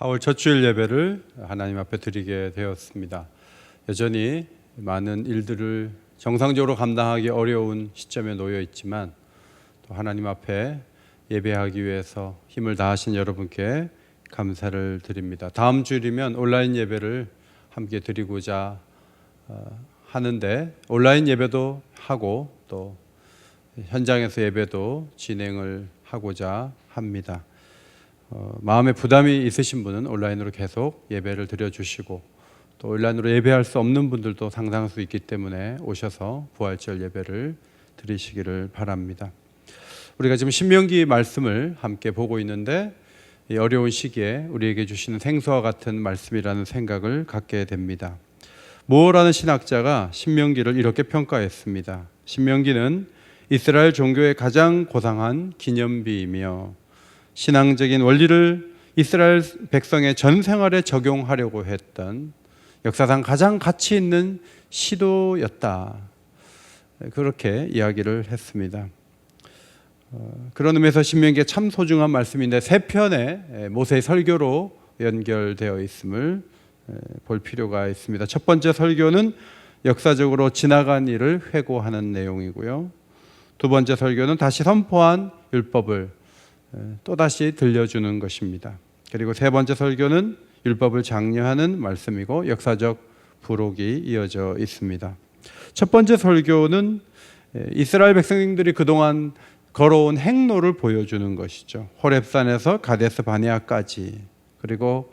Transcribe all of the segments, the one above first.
4월 첫 주일 예배를 하나님 앞에 드리게 되었습니다. 여전히 많은 일들을 정상적으로 감당하기 어려운 시점에 놓여 있지만 또 하나님 앞에 예배하기 위해서 힘을 다하신 여러분께 감사를 드립니다. 다음 주일이면 온라인 예배를 함께 드리고자 하는데 온라인 예배도 하고 또 현장에서 예배도 진행을 하고자 합니다. 마음에 부담이 있으신 분은 온라인으로 계속 예배를 드려주시고 또 온라인으로 예배할 수 없는 분들도 상당할 수 있기 때문에 오셔서 부활절 예배를 드리시기를 바랍니다. 우리가 지금 신명기 말씀을 함께 보고 있는데 이 어려운 시기에 우리에게 주시는 생수와 같은 말씀이라는 생각을 갖게 됩니다. 모어라는 신학자가 신명기를 이렇게 평가했습니다. 신명기는 이스라엘 종교의 가장 고상한 기념비이며 신앙적인 원리를 이스라엘 백성의 전 생활에 적용하려고 했던 역사상 가장 가치 있는 시도였다. 그렇게 이야기를 했습니다. 그런 의미에서 신명기가 참 소중한 말씀인데 세 편의 모세의 설교로 연결되어 있음을 볼 필요가 있습니다. 첫 번째 설교는 역사적으로 지나간 일을 회고하는 내용이고요. 두 번째 설교는 다시 선포한 율법을 또다시 들려주는 것입니다. 그리고 세 번째 설교는 율법을 장려하는 말씀이고 역사적 부록이 이어져 있습니다. 첫 번째 설교는 이스라엘 백성들이 그동안 걸어온 행로를 보여주는 것이죠. 호렙산에서 가데스 바네아까지, 그리고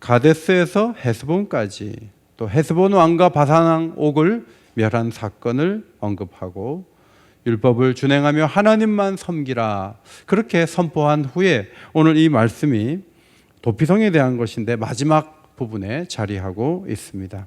가데스에서 헤스본까지, 또 헤스본 왕과 바산 왕 옥을 멸한 사건을 언급하고 율법을 준행하며 하나님만 섬기라 그렇게 선포한 후에 오늘 이 말씀이 도피성에 대한 것인데 마지막 부분에 자리하고 있습니다.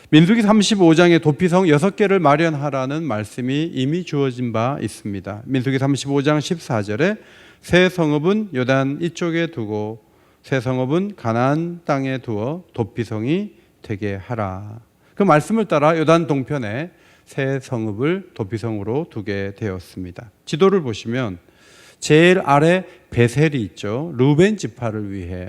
민수기 35장에 도피성 6개를 마련하라는 말씀이 이미 주어진 바 있습니다. 민수기 35장 14절에 새 성읍은 요단 이쪽에 두고 새 성읍은 가나안 땅에 두어 도피성이 되게 하라. 그 말씀을 따라 요단 동편에 새 성읍을 도피성으로 두게 되었습니다. 지도를 보시면 제일 아래 베셀이 있죠. 루벤 지파를 위해,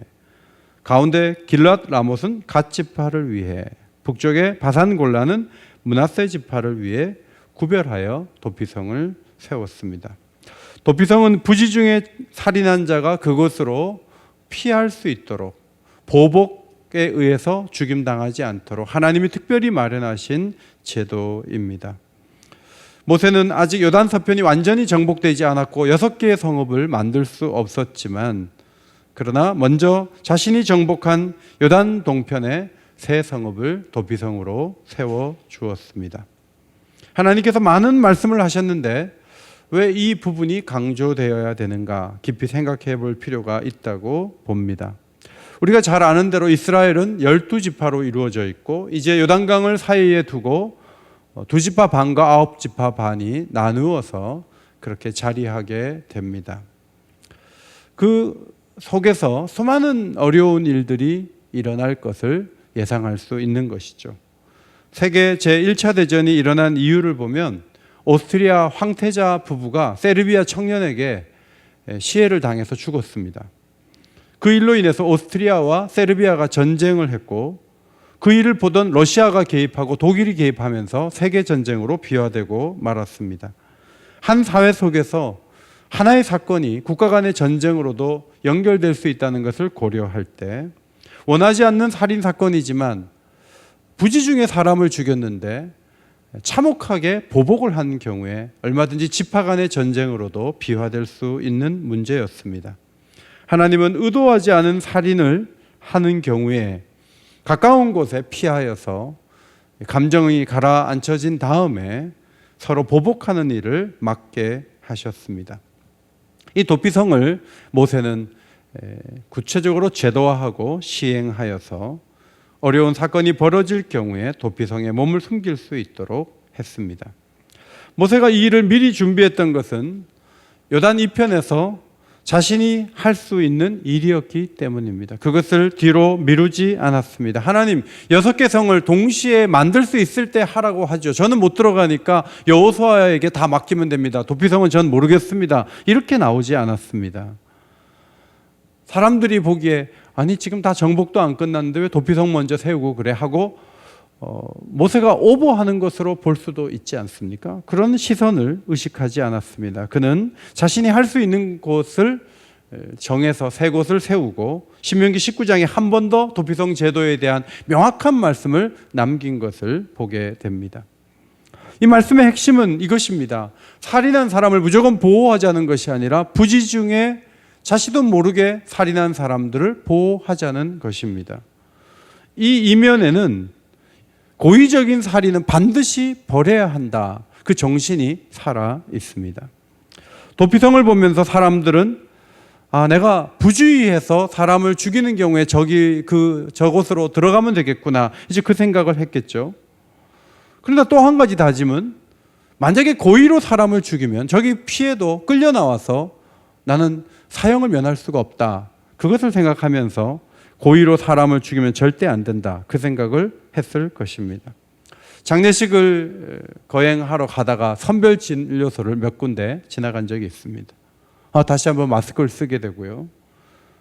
가운데 길랏 라못은 갓 지파를 위해, 북쪽에 바산 골라는 므낫세 지파를 위해 구별하여 도피성을 세웠습니다. 도피성은 부지 중에 살인한 자가 그곳으로 피할 수 있도록, 보복에 의해서 죽임당하지 않도록 하나님이 특별히 마련하신 제도입니다. 모세는 아직 요단 서편이 완전히 정복되지 않았고 6개의 성읍을 만들 수 없었지만 그러나 먼저 자신이 정복한 요단 동편에 새 성읍을 도피성으로 세워 주었습니다. 하나님께서 많은 말씀을 하셨는데 왜 이 부분이 강조되어야 되는가 깊이 생각해 볼 필요가 있다고 봅니다. 우리가 잘 아는 대로 이스라엘은 12지파로 이루어져 있고 이제 요단강을 사이에 두고 2지파 반과 9지파 반이 나누어서 그렇게 자리하게 됩니다. 그 속에서 수많은 어려운 일들이 일어날 것을 예상할 수 있는 것이죠. 세계 제1차 대전이 일어난 이유를 보면 오스트리아 황태자 부부가 세르비아 청년에게 시해를 당해서 죽었습니다. 그 일로 인해서 오스트리아와 세르비아가 전쟁을 했고 그 일을 보던 러시아가 개입하고 독일이 개입하면서 세계 전쟁으로 비화되고 말았습니다. 한 사회 속에서 하나의 사건이 국가 간의 전쟁으로도 연결될 수 있다는 것을 고려할 때 원하지 않는 살인 사건이지만 부지 중에 사람을 죽였는데 참혹하게 보복을 한 경우에 얼마든지 지파 간의 전쟁으로도 비화될 수 있는 문제였습니다. 하나님은 의도하지 않은 살인을 하는 경우에 가까운 곳에 피하여서 감정이 가라앉혀진 다음에 서로 보복하는 일을 막게 하셨습니다. 이 도피성을 모세는 구체적으로 제도화하고 시행하여서 어려운 사건이 벌어질 경우에 도피성에 몸을 숨길 수 있도록 했습니다. 모세가 이 일을 미리 준비했던 것은 요단 이편에서 자신이 할 수 있는 일이었기 때문입니다. 그것을 뒤로 미루지 않았습니다. 하나님 6개 성을 동시에 만들 수 있을 때 하라고 하죠. 저는 못 들어가니까 여호수아에게 다 맡기면 됩니다. 도피성은 전 모르겠습니다. 이렇게 나오지 않았습니다. 사람들이 보기에 아니 지금 다 정복도 안 끝났는데 왜 도피성 먼저 세우고 그래 하고 모세가 오버하는 것으로 볼 수도 있지 않습니까? 그런 시선을 의식하지 않았습니다. 그는 자신이 할 수 있는 곳을 정해서 세 곳을 세우고 신명기 19장에 한 번 더 도피성 제도에 대한 명확한 말씀을 남긴 것을 보게 됩니다. 이 말씀의 핵심은 이것입니다. 살인한 사람을 무조건 보호하자는 것이 아니라 부지 중에 자신도 모르게 살인한 사람들을 보호하자는 것입니다. 이 이면에는 고의적인 살인은 반드시 벌해야 한다. 그 정신이 살아 있습니다. 도피성을 보면서 사람들은 내가 부주의해서 사람을 죽이는 경우에 저곳으로 들어가면 되겠구나. 이제 그 생각을 했겠죠. 그러나 또 한 가지 다짐은 만약에 고의로 사람을 죽이면 저기 피해도 끌려 나와서 나는 사형을 면할 수가 없다. 그것을 생각하면서 고의로 사람을 죽이면 절대 안 된다. 그 생각을 했을 것입니다. 장례식을 거행하러 가다가 선별진료소를 몇 군데 지나간 적이 있습니다. 다시 한번 마스크를 쓰게 되고요.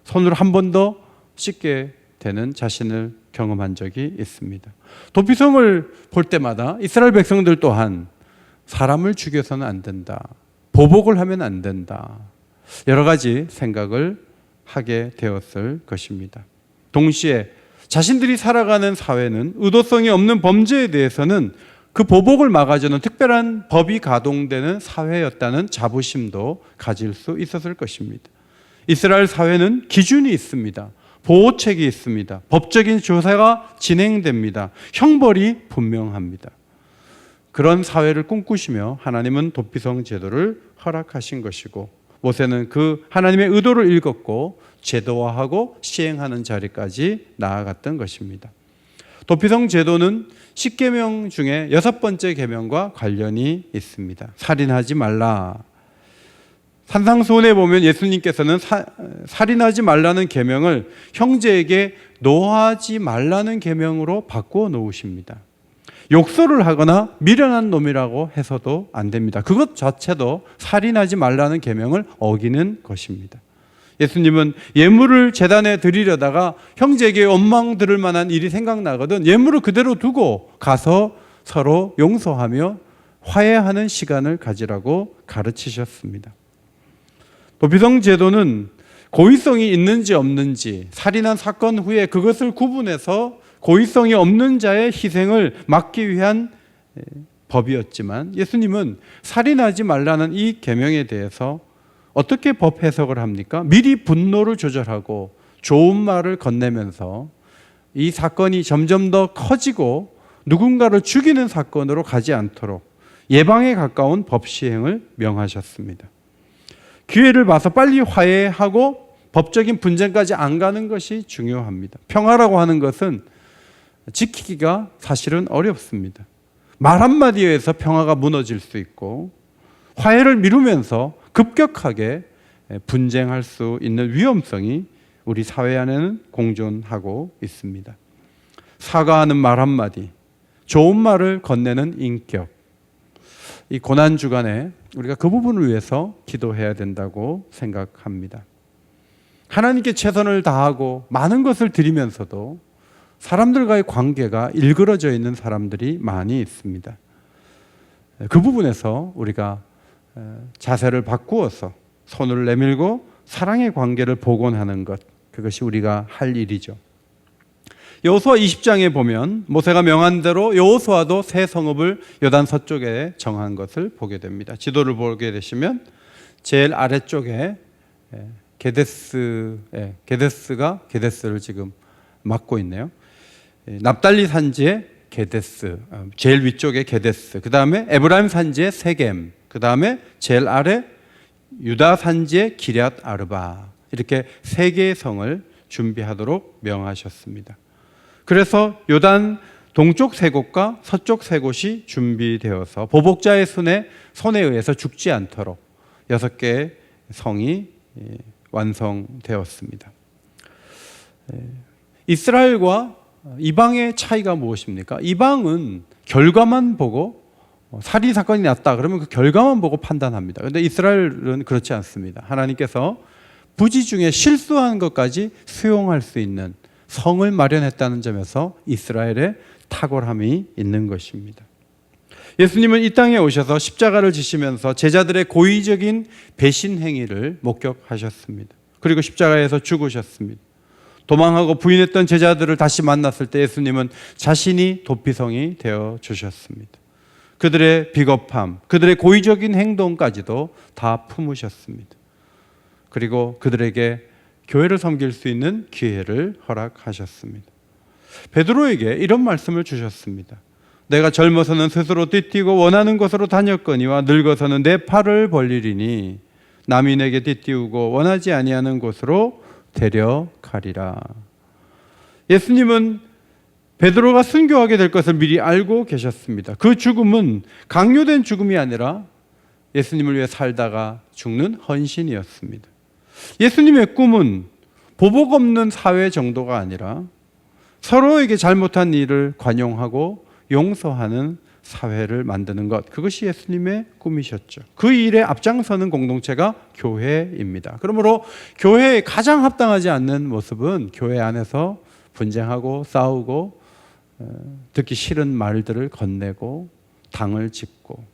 손으로 한 번 더 씻게 되는 자신을 경험한 적이 있습니다. 도피성을 볼 때마다 이스라엘 백성들 또한 사람을 죽여서는 안 된다. 보복을 하면 안 된다. 여러 가지 생각을 하게 되었을 것입니다. 동시에 자신들이 살아가는 사회는 의도성이 없는 범죄에 대해서는 그 보복을 막아주는 특별한 법이 가동되는 사회였다는 자부심도 가질 수 있었을 것입니다. 이스라엘 사회는 기준이 있습니다. 보호책이 있습니다. 법적인 조사가 진행됩니다. 형벌이 분명합니다. 그런 사회를 꿈꾸시며 하나님은 도피성 제도를 허락하신 것이고 모세는 그 하나님의 의도를 읽었고 제도화하고 시행하는 자리까지 나아갔던 것입니다. 도피성 제도는 10계명 중에 6번째 계명과 관련이 있습니다. 살인하지 말라. 산상수훈에 보면 예수님께서는 살인하지 말라는 계명을 형제에게 노하지 말라는 계명으로 바꾸어 놓으십니다. 욕설을 하거나 미련한 놈이라고 해서도 안 됩니다. 그것 자체도 살인하지 말라는 계명을 어기는 것입니다. 예수님은 예물을 제단에 드리려다가 형제에게 원망 들을 만한 일이 생각나거든 예물을 그대로 두고 가서 서로 용서하며 화해하는 시간을 가지라고 가르치셨습니다. 도피성 제도는 고의성이 있는지 없는지 살인한 사건 후에 그것을 구분해서 고의성이 없는 자의 희생을 막기 위한 법이었지만 예수님은 살인하지 말라는 이 계명에 대해서 어떻게 법 해석을 합니까? 미리 분노를 조절하고 좋은 말을 건네면서 이 사건이 점점 더 커지고 누군가를 죽이는 사건으로 가지 않도록 예방에 가까운 법 시행을 명하셨습니다. 기회를 봐서 빨리 화해하고 법적인 분쟁까지 안 가는 것이 중요합니다. 평화라고 하는 것은 지키기가 사실은 어렵습니다. 말 한마디에 의해서 평화가 무너질 수 있고 화해를 미루면서 급격하게 분쟁할 수 있는 위험성이 우리 사회 안에는 공존하고 있습니다. 사과하는 말 한마디, 좋은 말을 건네는 인격. 이 고난주간에 우리가 그 부분을 위해서 기도해야 된다고 생각합니다. 하나님께 최선을 다하고 많은 것을 드리면서도 사람들과의 관계가 일그러져 있는 사람들이 많이 있습니다. 그 부분에서 우리가 자세를 바꾸어서 손을 내밀고 사랑의 관계를 복원하는 것, 그것이 우리가 할 일이죠. 여호수아 20장에 보면 모세가 명한 대로 여호수아도 새 성읍을 요단 서쪽에 정한 것을 보게 됩니다. 지도를 보게 되시면 제일 아래쪽에 게데스가 게데스를 지금 맡고 있네요. 납달리 산지에 게데스, 제일 위쪽에 게데스, 그 다음에 에브라임 산지에 세겜, 그 다음에 제일 아래 유다 산지에 기럇 아르바, 이렇게 세 개의 성을 준비하도록 명하셨습니다. 그래서 요단 동쪽 세 곳과 서쪽 세 곳이 준비되어서 보복자의 손에 의해서 죽지 않도록 6개의 성이 완성되었습니다. 이스라엘과 이방의 차이가 무엇입니까? 이방은 결과만 보고 살인 사건이 났다 그러면 그 결과만 보고 판단합니다. 그런데 이스라엘은 그렇지 않습니다. 하나님께서 부지 중에 실수한 것까지 수용할 수 있는 성을 마련했다는 점에서 이스라엘의 탁월함이 있는 것입니다. 예수님은 이 땅에 오셔서 십자가를 지시면서 제자들의 고의적인 배신 행위를 목격하셨습니다. 그리고 십자가에서 죽으셨습니다. 도망하고 부인했던 제자들을 다시 만났을 때 예수님은 자신이 도피성이 되어 주셨습니다. 그들의 비겁함, 그들의 고의적인 행동까지도 다 품으셨습니다. 그리고 그들에게 교회를 섬길 수 있는 기회를 허락하셨습니다. 베드로에게 이런 말씀을 주셨습니다. 내가 젊어서는 스스로 뛰뛰고 원하는 곳으로 다녔거니와 늙어서는 내 팔을 벌리리니 남이 내게 뛰뛰우고 원하지 아니하는 곳으로 데려가리라. 예수님은 베드로가 순교하게 될 것을 미리 알고 계셨습니다. 그 죽음은 강요된 죽음이 아니라 예수님을 위해 살다가 죽는 헌신이었습니다. 예수님의 꿈은 보복 없는 사회 정도가 아니라 서로에게 잘못한 일을 관용하고 용서하는 사회를 만드는 것, 그것이 예수님의 꿈이셨죠. 그 일에 앞장서는 공동체가 교회입니다. 그러므로 교회에 가장 합당하지 않는 모습은 교회 안에서 분쟁하고 싸우고 듣기 싫은 말들을 건네고 당을 짓고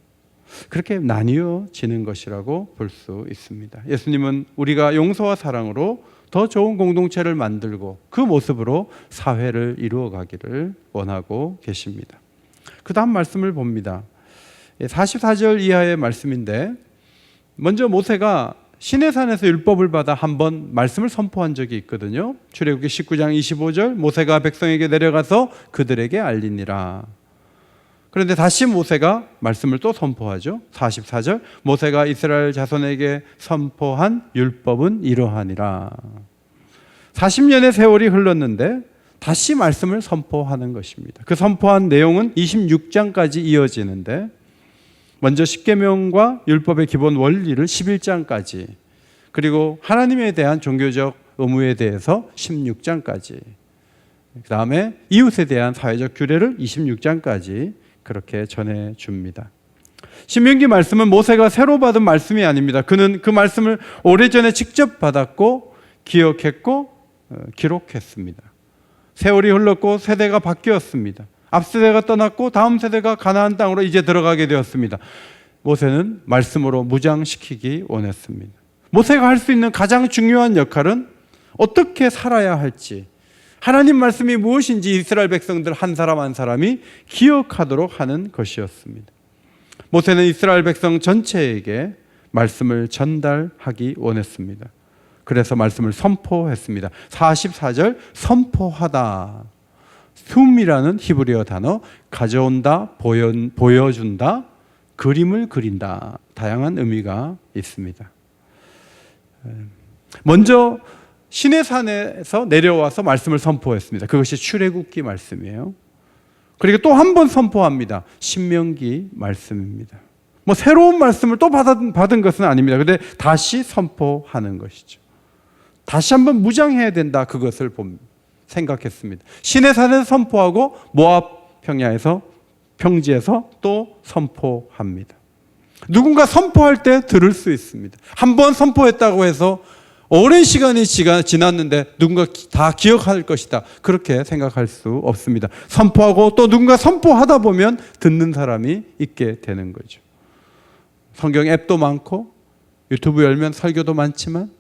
그렇게 나뉘어지는 것이라고 볼 수 있습니다. 예수님은 우리가 용서와 사랑으로 더 좋은 공동체를 만들고 그 모습으로 사회를 이루어가기를 원하고 계십니다. 그 다음 말씀을 봅니다. 44절 이하의 말씀인데, 먼저 모세가 시내산에서 율법을 받아 한번 말씀을 선포한 적이 있거든요. 출애굽기 19장 25절, 모세가 백성에게 내려가서 그들에게 알리니라. 그런데 다시 모세가 말씀을 또 선포하죠. 44절, 모세가 이스라엘 자손에게 선포한 율법은 이러하니라. 40년의 세월이 흘렀는데 다시 말씀을 선포하는 것입니다. 그 선포한 내용은 26장까지 이어지는데, 먼저 십계명과 율법의 기본 원리를 11장까지, 그리고 하나님에 대한 종교적 의무에 대해서 16장까지, 그 다음에 이웃에 대한 사회적 규례를 26장까지 그렇게 전해줍니다. 신명기 말씀은 모세가 새로 받은 말씀이 아닙니다. 그는 그 말씀을 오래전에 직접 받았고 기억했고 기록했습니다. 세월이 흘렀고 세대가 바뀌었습니다. 앞 세대가 떠났고 다음 세대가 가나안 땅으로 이제 들어가게 되었습니다. 모세는 말씀으로 무장시키기 원했습니다. 모세가 할 수 있는 가장 중요한 역할은 어떻게 살아야 할지, 하나님 말씀이 무엇인지 이스라엘 백성들 한 사람 한 사람이 기억하도록 하는 것이었습니다. 모세는 이스라엘 백성 전체에게 말씀을 전달하기 원했습니다. 그래서 말씀을 선포했습니다. 44절, 선포하다. 숨이라는 히브리어 단어, 가져온다, 보여준다, 그림을 그린다. 다양한 의미가 있습니다. 먼저 시내산에서 내려와서 말씀을 선포했습니다. 그것이 출애굽기 말씀이에요. 그리고 또 한 번 선포합니다. 신명기 말씀입니다. 뭐 새로운 말씀을 또 받은 것은 아닙니다. 그런데 다시 선포하는 것이죠. 다시 한번 무장해야 된다, 그것을 생각했습니다. 시내산에서 선포하고 모압 평지에서 또 선포합니다. 누군가 선포할 때 들을 수 있습니다. 한번 선포했다고 해서 오랜 시간이 지났는데 누군가 다 기억할 것이다, 그렇게 생각할 수 없습니다. 선포하고 또 누군가 선포하다 보면 듣는 사람이 있게 되는 거죠. 성경 앱도 많고 유튜브 열면 설교도 많지만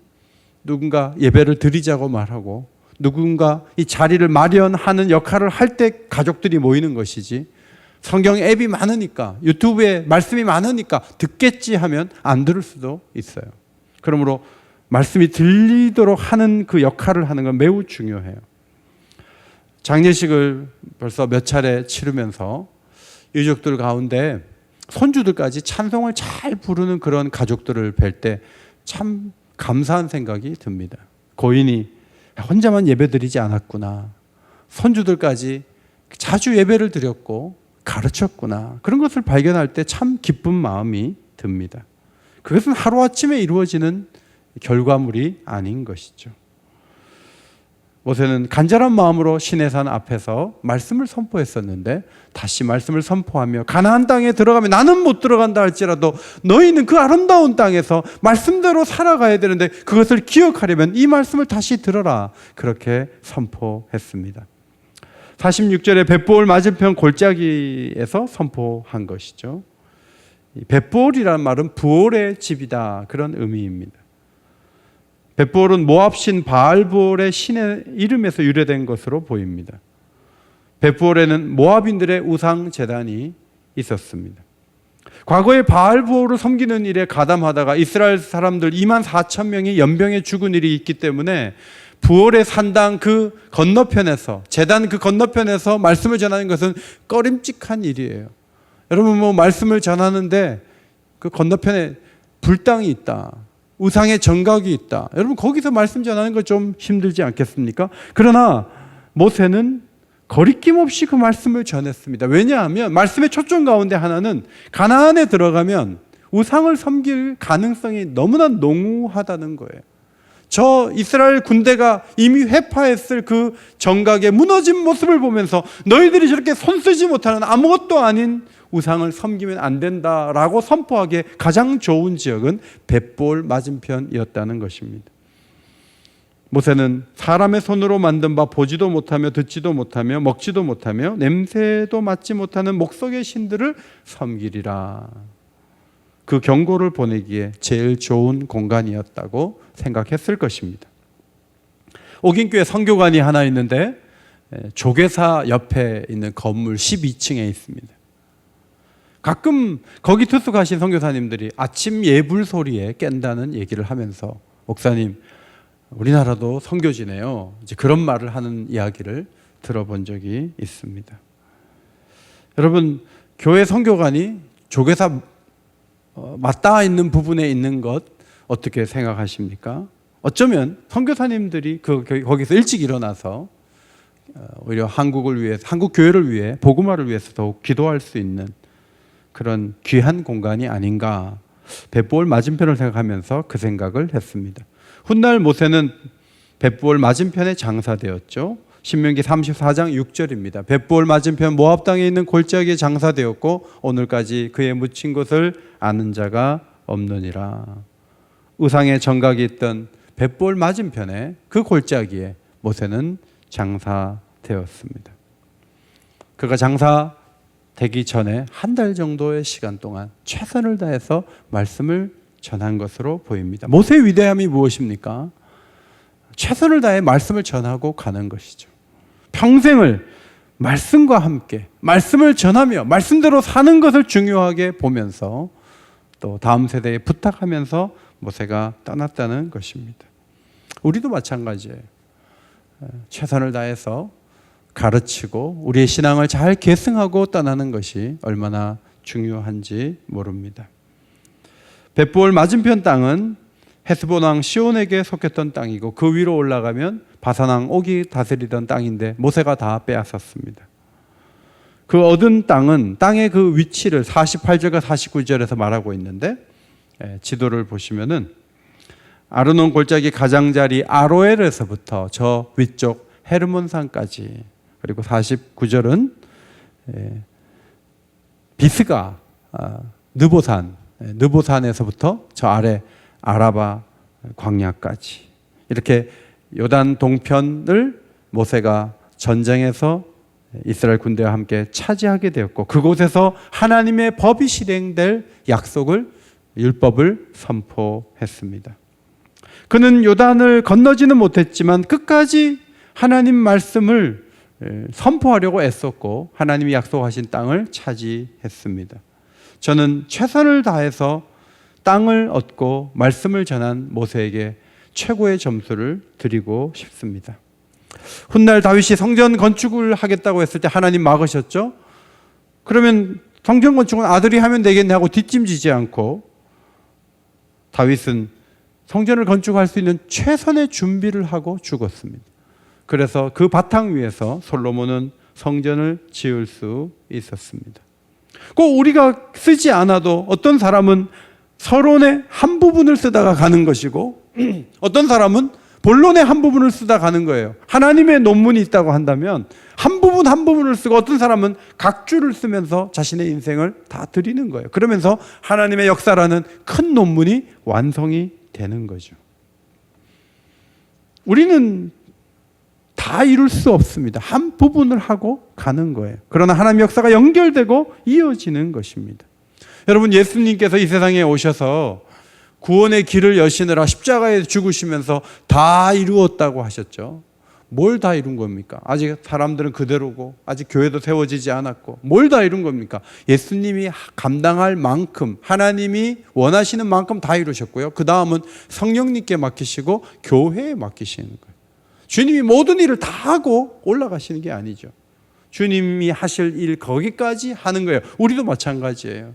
누군가 예배를 드리자고 말하고 누군가 이 자리를 마련하는 역할을 할 때 가족들이 모이는 것이지, 성경 앱이 많으니까 유튜브에 말씀이 많으니까 듣겠지 하면 안 들을 수도 있어요. 그러므로 말씀이 들리도록 하는 그 역할을 하는 건 매우 중요해요. 장례식을 벌써 몇 차례 치르면서 유족들 가운데 손주들까지 찬송을 잘 부르는 그런 가족들을 뵐 때 참 감사한 생각이 듭니다. 고인이 혼자만 예배드리지 않았구나, 손주들까지 자주 예배를 드렸고 가르쳤구나, 그런 것을 발견할 때 참 기쁜 마음이 듭니다. 그것은 하루아침에 이루어지는 결과물이 아닌 것이죠. 모세는 간절한 마음으로 시내산 앞에서 말씀을 선포했었는데 다시 말씀을 선포하며 가나안 땅에 들어가면 나는 못 들어간다 할지라도 너희는 그 아름다운 땅에서 말씀대로 살아가야 되는데 그것을 기억하려면 이 말씀을 다시 들어라. 그렇게 선포했습니다. 46절에 벳보을 맞은편 골짜기에서 선포한 것이죠. 벳보을이라는 말은 부올의 집이다, 그런 의미입니다. 벳보을은 모압신 바알부올의 신의 이름에서 유래된 것으로 보입니다. 벳보올에는 모압인들의 우상 제단이 있었습니다. 과거에 바알부올을 섬기는 일에 가담하다가 이스라엘 사람들 2만 4천 명이 연병에 죽은 일이 있기 때문에 부올의 산당 그 건너편에서, 제단 그 건너편에서 말씀을 전하는 것은 꺼림칙한 일이에요. 여러분, 말씀을 전하는데 그 건너편에 불당이 있다, 우상의 정각이 있다, 여러분 거기서 말씀 전하는 거 좀 힘들지 않겠습니까? 그러나 모세는 거리낌 없이 그 말씀을 전했습니다. 왜냐하면 말씀의 초점 가운데 하나는 가나안에 들어가면 우상을 섬길 가능성이 너무나 농후하다는 거예요. 저 이스라엘 군대가 이미 회파했을 그 정각의 무너진 모습을 보면서 너희들이 저렇게 손쓰지 못하는 아무것도 아닌 우상을 섬기면 안 된다라고 선포하기에 가장 좋은 지역은 벳보을 맞은편이었다는 것입니다. 모세는 사람의 손으로 만든 바 보지도 못하며 듣지도 못하며 먹지도 못하며 냄새도 맡지 못하는 목석의 신들을 섬기리라. 그 경고를 보내기에 제일 좋은 공간이었다고 생각했을 것입니다. 옥인교회 선교관이 하나 있는데 조계사 옆에 있는 건물 12층에 있습니다. 가끔 거기 투숙하신 선교사님들이 아침 예불 소리에 깬다는 얘기를 하면서 목사님, 우리나라도 선교지네요, 이제 그런 말을 하는 이야기를 들어본 적이 있습니다. 여러분, 교회 선교관이 조계사 맞닿아 있는 부분에 있는 것 어떻게 생각하십니까? 어쩌면 선교사님들이 거기서 일찍 일어나서 오히려 한국을 위해, 한국 교회를 위해, 복음화를 위해서 더욱 기도할 수 있는 그런 귀한 공간이 아닌가, 벳보을 맞은편을 생각하면서 그 생각을 했습니다. 훗날 모세는 벳보을 맞은편에 장사되었죠. 신명기 34장 6절입니다. 벳보을 맞은편 모압 땅에 있는 골짜기에 장사되었고 오늘까지 그의 묻힌 곳을 아는 자가 없느니라. 우상의 정각이 있던 벳보을 맞은편에 그 골짜기에 모세는 장사되었습니다. 그가 장사되기 전에 한 달 정도의 시간 동안 최선을 다해서 말씀을 전한 것으로 보입니다. 모세의 위대함이 무엇입니까? 최선을 다해 말씀을 전하고 가는 것이죠. 평생을 말씀과 함께 말씀을 전하며 말씀대로 사는 것을 중요하게 보면서 또 다음 세대에 부탁하면서 모세가 떠났다는 것입니다. 우리도 마찬가지예요. 최선을 다해서 가르치고 우리의 신앙을 잘 계승하고 떠나는 것이 얼마나 중요한지 모릅니다. 벳보을 맞은편 땅은 헤스본 왕 시온에게 속했던 땅이고 그 위로 올라가면 바산 왕 옥이 다스리던 땅인데 모세가 다 빼앗았습니다. 그 얻은 땅은 땅의 그 위치를 48절과 49절에서 말하고 있는데 지도를 보시면은 아르논 골짜기 가장자리 아로엘에서부터 저 위쪽 헤르몬산까지, 그리고 49절은 비스가 느보산에서부터 저 아래 아라바 광야까지, 이렇게 요단 동편을 모세가 전쟁에서 이스라엘 군대와 함께 차지하게 되었고 그곳에서 하나님의 법이 실행될 약속을, 율법을 선포했습니다. 그는 요단을 건너지는 못했지만 끝까지 하나님 말씀을 선포하려고 애썼고 하나님이 약속하신 땅을 차지했습니다. 저는 최선을 다해서 땅을 얻고 말씀을 전한 모세에게 최고의 점수를 드리고 싶습니다. 훗날 다윗이 성전 건축을 하겠다고 했을 때 하나님 막으셨죠? 그러면 성전 건축은 아들이 하면 되겠네 하고 뒷짐지지 않고 다윗은 성전을 건축할 수 있는 최선의 준비를 하고 죽었습니다. 그래서 그 바탕 위에서 솔로몬은 성전을 지을 수 있었습니다. 꼭 우리가 쓰지 않아도 어떤 사람은 서론의 한 부분을 쓰다가 가는 것이고 어떤 사람은 본론의 한 부분을 쓰다 가는 거예요. 하나님의 논문이 있다고 한다면 한 부분 한 부분을 쓰고 어떤 사람은 각 줄을 쓰면서 자신의 인생을 다 드리는 거예요. 그러면서 하나님의 역사라는 큰 논문이 완성이 되는 거죠. 우리는 다 이룰 수 없습니다. 한 부분을 하고 가는 거예요. 그러나 하나님의 역사가 연결되고 이어지는 것입니다. 여러분, 예수님께서 이 세상에 오셔서 구원의 길을 여시느라 십자가에 죽으시면서 다 이루었다고 하셨죠. 뭘 다 이룬 겁니까? 아직 사람들은 그대로고 아직 교회도 세워지지 않았고 뭘 다 이룬 겁니까? 예수님이 감당할 만큼, 하나님이 원하시는 만큼 다 이루셨고요. 그 다음은 성령님께 맡기시고 교회에 맡기시는 거예요. 주님이 모든 일을 다 하고 올라가시는 게 아니죠. 주님이 하실 일 거기까지 하는 거예요. 우리도 마찬가지예요.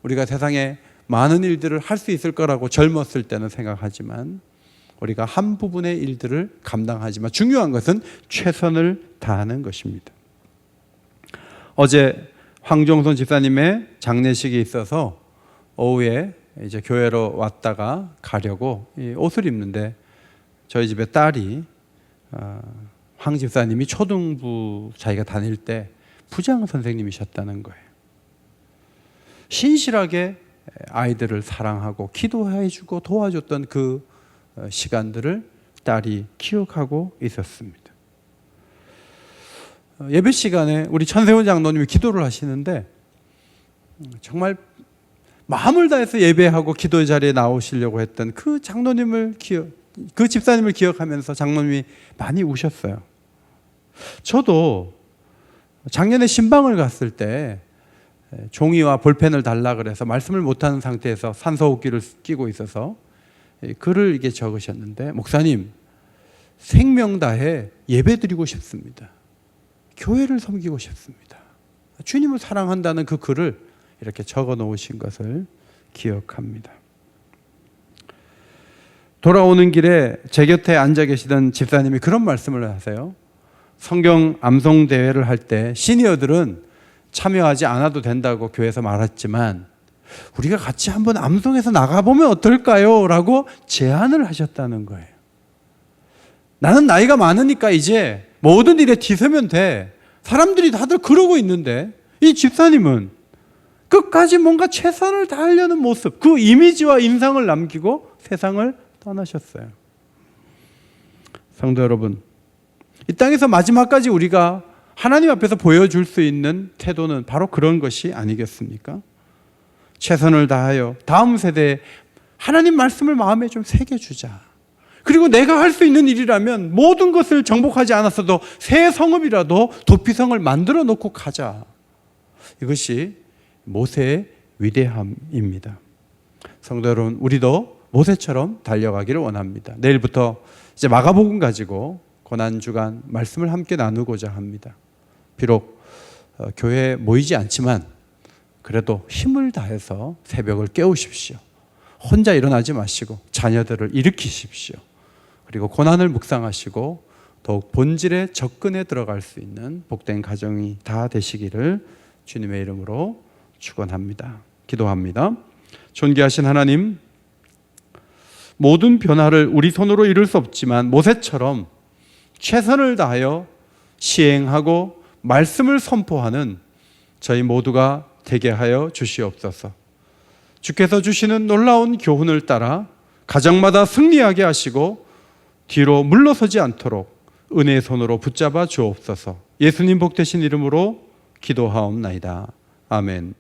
우리가 세상에 많은 일들을 할 수 있을 거라고 젊었을 때는 생각하지만 우리가 한 부분의 일들을 감당하지만 중요한 것은 최선을 다하는 것입니다. 어제 황종선 집사님의 장례식이 있어서 오후에 이제 교회로 왔다가 가려고 옷을 입는데 저희 집에 딸이 황 집사님이 초등부 자기가 다닐 때 부장 선생님이셨다는 거예요. 신실하게 아이들을 사랑하고 기도해주고 도와줬던 그 시간들을 딸이 기억하고 있었습니다. 예배 시간에 우리 천세훈 장로님이 기도를 하시는데 정말 마음을 다해서 예배하고 기도 자리에 나오시려고 했던 그 장로님을 그 집사님을 기억하면서 장로님이 많이 우셨어요. 저도 작년에 신방을 갔을 때 종이와 볼펜을 달라 그래서 말씀을 못하는 상태에서 산소호흡기를 끼고 있어서 글을 이게 적으셨는데, 목사님, 생명 다해 예배 드리고 싶습니다. 교회를 섬기고 싶습니다. 주님을 사랑한다는 그 글을 이렇게 적어 놓으신 것을 기억합니다. 돌아오는 길에 제 곁에 앉아 계시던 집사님이 그런 말씀을 하세요. 성경 암송 대회를 할 때 시니어들은 참여하지 않아도 된다고 교회에서 말했지만 우리가 같이 한번 암송해서 나가보면 어떨까요? 라고 제안을 하셨다는 거예요. 나는 나이가 많으니까 이제 모든 일에 뒤서면 돼. 사람들이 다들 그러고 있는데 이 집사님은 끝까지 뭔가 최선을 다하려는 모습, 그 이미지와 인상을 남기고 세상을 떠나셨어요. 성도 여러분, 이 땅에서 마지막까지 우리가 하나님 앞에서 보여줄 수 있는 태도는 바로 그런 것이 아니겠습니까? 최선을 다하여 다음 세대에 하나님 말씀을 마음에 좀 새겨주자. 그리고 내가 할 수 있는 일이라면 모든 것을 정복하지 않았어도 새 성읍이라도 도피성을 만들어 놓고 가자. 이것이 모세의 위대함입니다. 성도 여러분, 우리도 모세처럼 달려가기를 원합니다. 내일부터 이제 마가복음 가지고 고난주간 말씀을 함께 나누고자 합니다. 비록 교회에 모이지 않지만 그래도 힘을 다해서 새벽을 깨우십시오. 혼자 일어나지 마시고 자녀들을 일으키십시오. 그리고 고난을 묵상하시고 더욱 본질에 접근해 들어갈 수 있는 복된 가정이 다 되시기를 주님의 이름으로 축원합니다. 기도합니다. 존귀하신 하나님, 모든 변화를 우리 손으로 이룰 수 없지만 모세처럼 최선을 다하여 시행하고 말씀을 선포하는 저희 모두가 되게 하여 주시옵소서. 주께서 주시는 놀라운 교훈을 따라 가정마다 승리하게 하시고 뒤로 물러서지 않도록 은혜의 손으로 붙잡아 주옵소서. 예수님 복되신 이름으로 기도하옵나이다. 아멘.